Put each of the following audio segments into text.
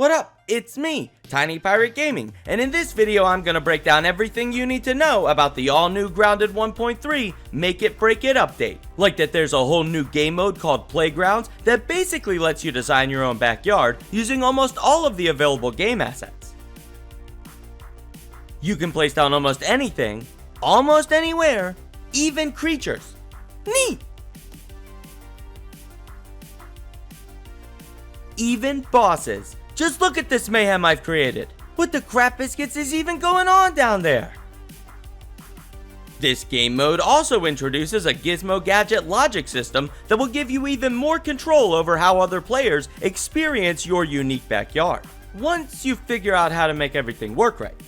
What up? It's me, Tiny Pirate Gaming, and in this video I'm gonna break down everything you need to know about the all-new Grounded 1.3 Make It Break It update. Like that there's a whole new game mode called Playgrounds that basically lets you design your own backyard using almost all of the available game assets. You can place down almost anything, almost anywhere, even creatures. Neat! Even bosses. Just look at this mayhem I've created. What the crap biscuits is even going on down there? This game mode also introduces a gizmo gadget logic system that will give you even more control over how other players experience your unique backyard, once you figure out how to make everything work right.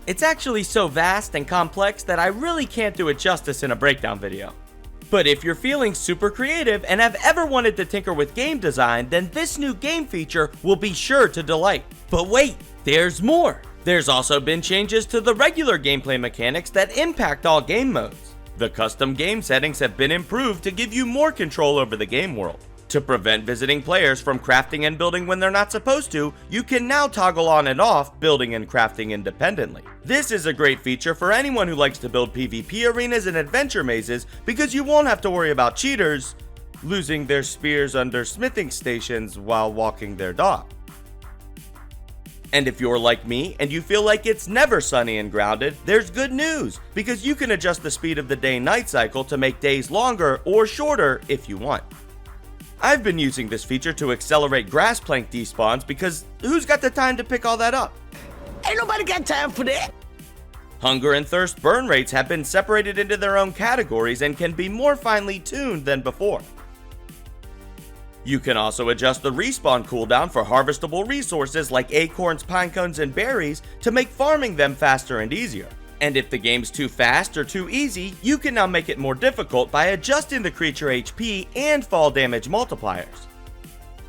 It's actually so vast and complex that I really can't do it justice in a breakdown video. But if you're feeling super creative and have ever wanted to tinker with game design, then this new game feature will be sure to delight. But wait, there's more! There's also been changes to the regular gameplay mechanics that impact all game modes. The custom game settings have been improved to give you more control over the game world. To prevent visiting players from crafting and building when they're not supposed to, you can now toggle on and off building and crafting independently. This is a great feature for anyone who likes to build PvP arenas and adventure mazes because you won't have to worry about cheaters losing their spears under smithing stations while walking their dog. And if you're like me and you feel like it's never sunny and grounded, there's good news because you can adjust the speed of the day-night cycle to make days longer or shorter if you want. I've been using this feature to accelerate grass plank despawns because who's got the time to pick all that up? Ain't nobody got time for that. Hunger and thirst burn rates have been separated into their own categories and can be more finely tuned than before. You can also adjust the respawn cooldown for harvestable resources like acorns, pine cones, and berries to make farming them faster and easier. And if the game's too fast or too easy, you can now make it more difficult by adjusting the creature HP and fall damage multipliers.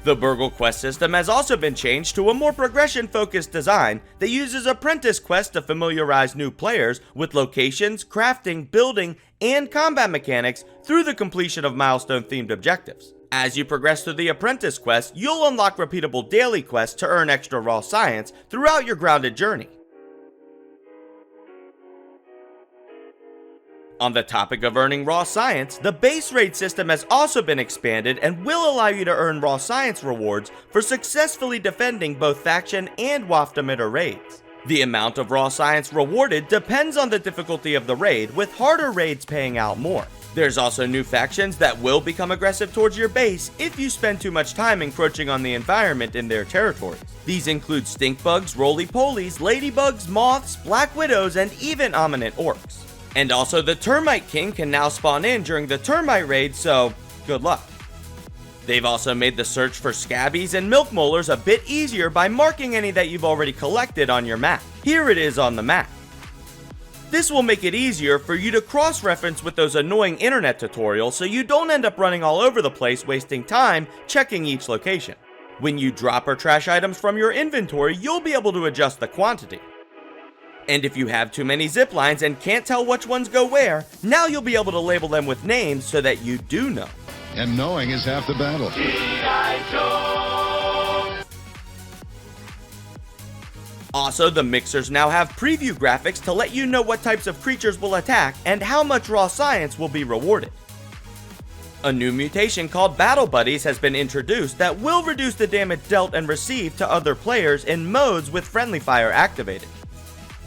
The Burgle quest system has also been changed to a more progression-focused design that uses apprentice quests to familiarize new players with locations, crafting, building, and combat mechanics through the completion of milestone-themed objectives. As you progress through the apprentice quest, you'll unlock repeatable daily quests to earn extra raw science throughout your grounded journey. On the topic of earning raw science, the base raid system has also been expanded and will allow you to earn raw science rewards for successfully defending both faction and waft emitter raids. The amount of raw science rewarded depends on the difficulty of the raid, with harder raids paying out more. There's also new factions that will become aggressive towards your base if you spend too much time encroaching on the environment in their territories. These include stink bugs, roly-polies, ladybugs, moths, black widows, and even ominous orcs. And also the Termite King can now spawn in during the termite raid, so good luck. They've also made the search for scabbies and milk molars a bit easier by marking any that you've already collected on your map. Here it is on the map. This will make it easier for you to cross-reference with those annoying internet tutorials so you don't end up running all over the place wasting time checking each location. When you drop or trash items from your inventory, you'll be able to adjust the quantity. And if you have too many zip lines and can't tell which ones go where, now you'll be able to label them with names so that you do know. And knowing is half the battle. Also, the mixers now have preview graphics to let you know what types of creatures will attack and how much raw science will be rewarded. A new mutation called Battle Buddies has been introduced that will reduce the damage dealt and received to other players in modes with friendly fire activated.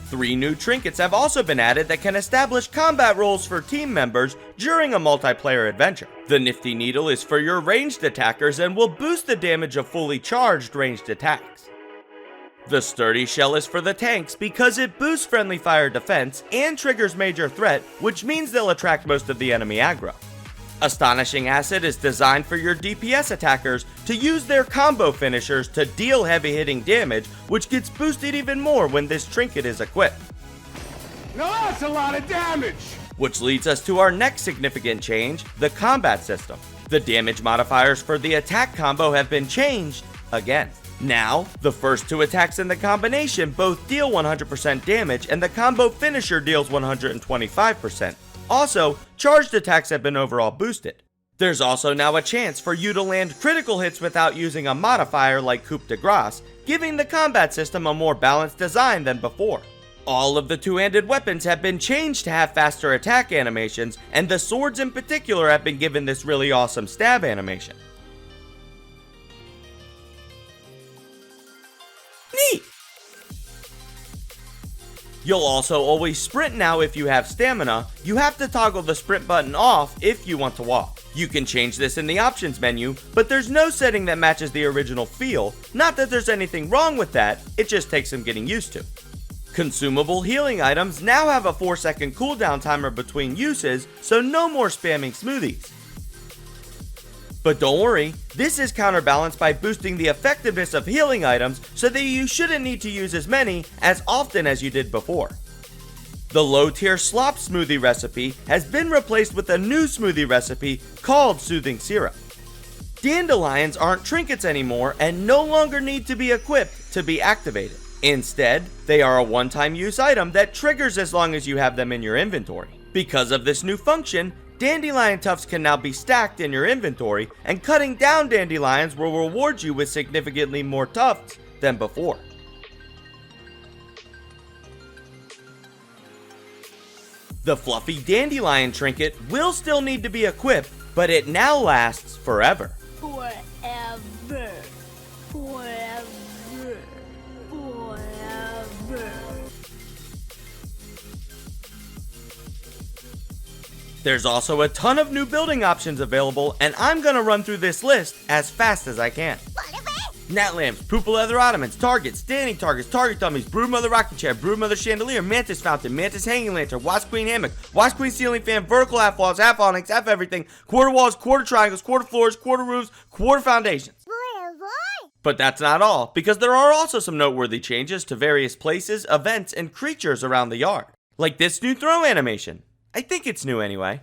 3 new trinkets have also been added that can establish combat roles for team members during a multiplayer adventure. The Nifty Needle is for your ranged attackers and will boost the damage of fully charged ranged attacks. The Sturdy Shell is for the tanks because it boosts friendly fire defense and triggers major threat, which means they'll attract most of the enemy aggro. Astonishing Acid is designed for your DPS attackers to use their combo finishers to deal heavy-hitting damage, which gets boosted even more when this trinket is equipped. Now that's a lot of damage! Which leads us to our next significant change, the combat system. The damage modifiers for the attack combo have been changed again. Now, the first 2 attacks in the combination both deal 100% damage and the combo finisher deals 125%. Also, charged attacks have been overall boosted. There's also now a chance for you to land critical hits without using a modifier like coup de grace, giving the combat system a more balanced design than before. All of the two-handed weapons have been changed to have faster attack animations, and the swords in particular have been given this really awesome stab animation. Neat! You'll also always sprint now if you have stamina. You have to toggle the sprint button off if you want to walk. You can change this in the options menu, but there's no setting that matches the original feel. Not that there's anything wrong with that, it just takes some getting used to. Consumable healing items now have a 4-second cooldown timer between uses, so no more spamming smoothies. But don't worry, this is counterbalanced by boosting the effectiveness of healing items so that you shouldn't need to use as many as often as you did before. The low tier slop smoothie recipe has been replaced with a new smoothie recipe called Soothing Syrup. Dandelions aren't trinkets anymore and no longer need to be equipped to be activated. Instead, they are a one-time use item that triggers as long as you have them in your inventory. Because of this new function, dandelion tufts can now be stacked in your inventory, and cutting down dandelions will reward you with significantly more tufts than before. The fluffy dandelion trinket will still need to be equipped, but it now lasts forever. Forever. Forever. Forever. There's also a ton of new building options available, and I'm gonna run through this list as fast as I can. Gnat lamps, purple leather ottomans, targets, standing targets, target dummies, broodmother rocking chair, broodmother chandelier, mantis fountain, mantis hanging lantern, wasp queen hammock, wasp queen ceiling fan, vertical half walls, half awnings, half everything, quarter walls, quarter triangles, quarter floors, quarter roofs, quarter foundations. But that's not all, because there are also some noteworthy changes to various places, events, and creatures around the yard. Like this new throw animation. I think it's new anyway.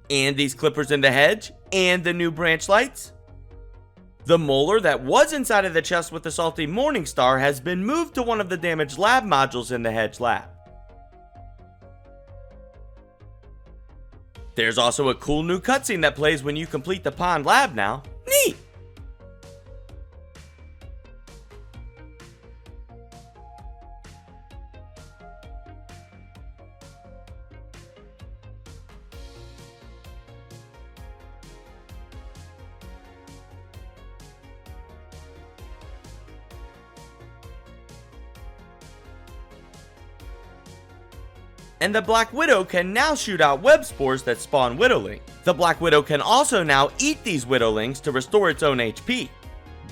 And these clippers in the hedge, and the new branch lights. The molar that was inside of the chest with the salty morning star has been moved to one of the damaged lab modules in the hedge lab. There's also a cool new cutscene that plays when you complete the pond lab now. Neat! And the Black Widow can now shoot out web spores that spawn Widowling. The Black Widow can also now eat these Widowlings to restore its own HP.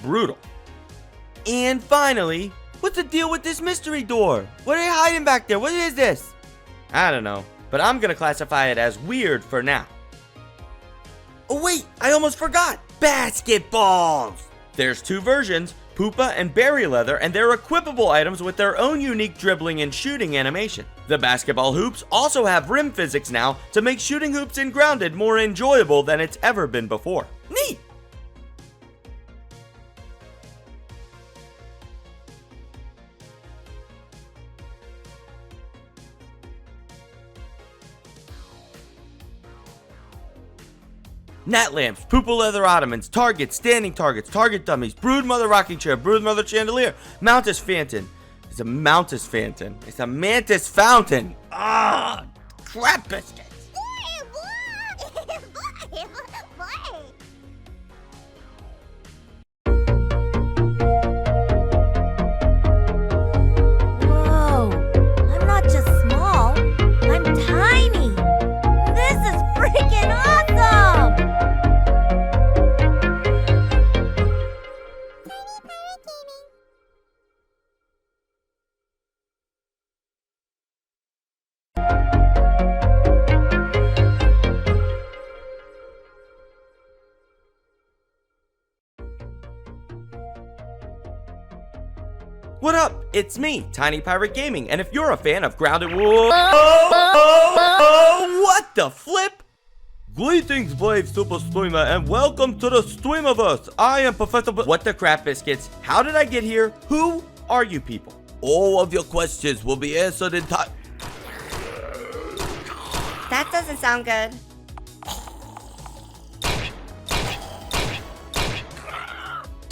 Brutal. And finally, what's the deal with this mystery door? What are you hiding back there? What is this? I don't know, but I'm gonna classify it as weird for now. Oh wait, I almost forgot! Basketballs! There's two versions, Pupa and Berry Leather, and they're equipable items with their own unique dribbling and shooting animation. The basketball hoops also have rim physics now to make shooting hoops in Grounded more enjoyable than it's ever been before. Neat! Gnat lamps, purple leather ottomans, targets, standing targets, target dummies, broodmother rocking chair, broodmother chandelier, mantis fountain. It's a mantis fountain. It's a mantis fountain. Ah, crap biscuits. Whoa, I'm not just small, I'm tiny. This is freaking awesome! What up? It's me, Tiny Pirate Gaming, and if you're a fan of Grounded, what the flip? Greetings, brave super streamer, and welcome to the Streamerverse. I am Professor. What the crap biscuits? How did I get here? Who are you people? All of your questions will be answered in time. That doesn't sound good.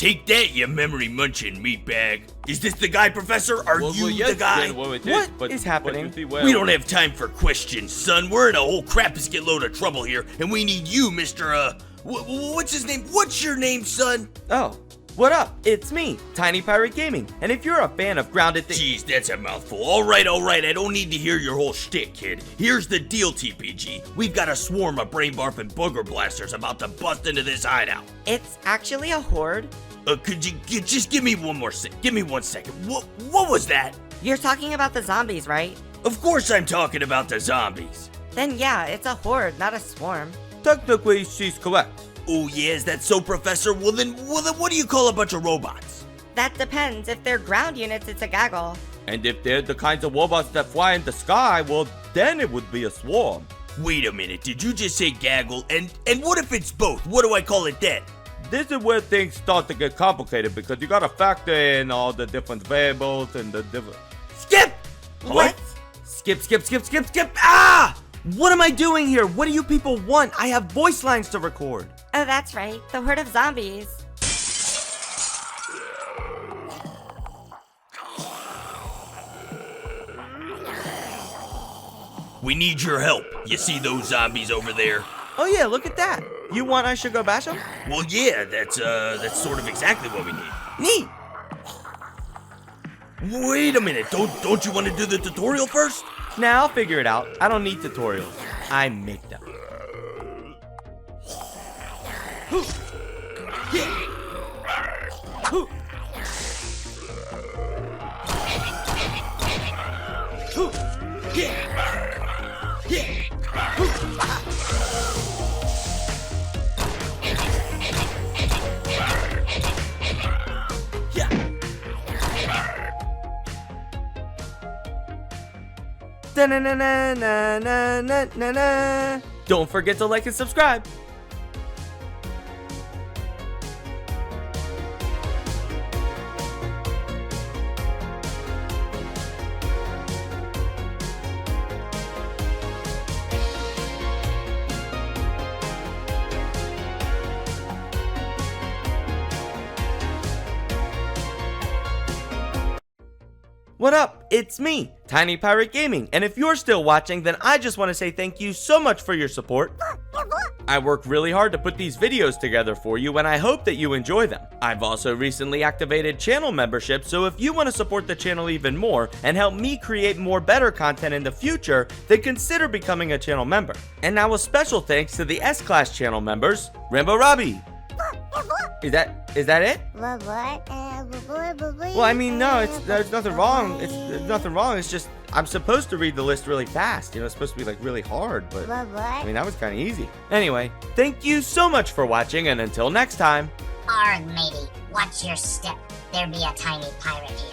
Take that, you memory munching meatbag. Is this the guy, Professor? Are you yes, the guy? then, well, it What but is happening? you see, well, We don't have time for questions, son. We're in a whole crapasket load of trouble here, and we need you, Mr. What's his name? What's your name, son? Oh, what up? It's me, Tiny Pirate Gaming. And if you're a fan of grounded Jeez, that's a mouthful. All right. I don't need to hear your whole shtick, kid. Here's the deal, TPG. We've got a swarm of brain barf and booger blasters about to bust into this hideout. It's actually a horde. Could you just give me one more sec? Give me 1 second. What was that? You're talking about the zombies, right? Of course I'm talking about the zombies. Then yeah, it's a horde, not a swarm. technically, she's correct. Oh yeah, is that so, Professor? Well then what do you call a bunch of robots? That depends. If they're ground units, it's a gaggle. And if they're the kinds of robots that fly in the sky, well, then it would be a swarm. Wait a minute, did you just say gaggle? And what if it's both? What do I call it then? This is where things start to get complicated because you gotta factor in all the different variables and the different... Skip! What? Skip. Ah! What am I doing here? What do you people want? I have voice lines to record. Oh, that's right. The horde of zombies. We need your help. You see those zombies over there? Oh yeah, look at that. You want I should go bash them? Well, yeah, that's sort of exactly what we need. Neat. Wait a minute, don't you want to do the tutorial first? Now I'll figure it out. I don't need tutorials. I make them. Da-na-na-na-na-na-na-na. Don't forget to like and subscribe. What up? It's me, Tiny Pirate Gaming, and if you're still watching, then I just want to say thank you so much for your support. I work really hard to put these videos together for you, and I hope that you enjoy them. I've also recently activated channel membership, so if you want to support the channel even more and help me create more better content in the future, then consider becoming a channel member. And now a special thanks to the S-Class channel members, Rambo Robbie. Is that it? Well, I mean, no, there's nothing wrong. There's nothing wrong. It's just I'm supposed to read the list really fast. You know, it's supposed to be like really hard, but I mean, that was kind of easy. Anyway, thank you so much for watching, and until next time. Arg, matey, watch your step. There be a tiny pirate here.